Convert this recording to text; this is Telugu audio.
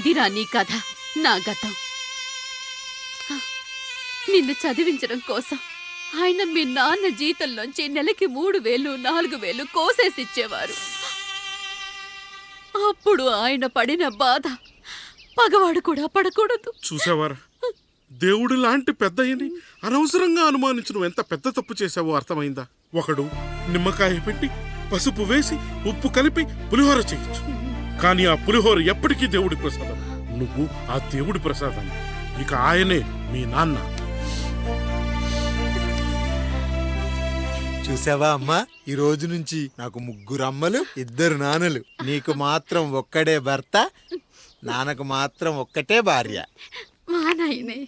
ఇదిరా నీ కథ, నా గతం. నిన్ను చదివించడం కోసం ఆయన మీ నాన్న జీతంలోంచి నెలకి 3,000, 4,000 కోసేసిచ్చేవారు. అప్పుడు ఆయన పడిన బాధ పగవాడు కూడా పడకూడదు. చూసావారా, దేవుడు లాంటి పెద్దయ్యని అనవసరంగా అనుమానించి నువ్వు ఎంత పెద్ద తప్పు చేశావో అర్థమైందా? ఒకడు నిమ్మకాయ పెట్టి పసుపు వేసి ఉప్పు కలిపి పులిహోర చేయొచ్చు, కానీ ఆ పులిహోర ఎప్పటికీ దేవుడి ప్రసాదం. నువ్వు ఆ దేవుడి ప్రసాదం. ఇక ఆయనే మీ నాన్న. చూసావా అమ్మా, ఈ రోజు నుంచి నాకు 3 అమ్మలు 2 నాన్నలు. నీకు మాత్రం ఒక్కడే భర్త, నాన్నకు మాత్రం ఒక్కటే భార్య. మా నాయనే.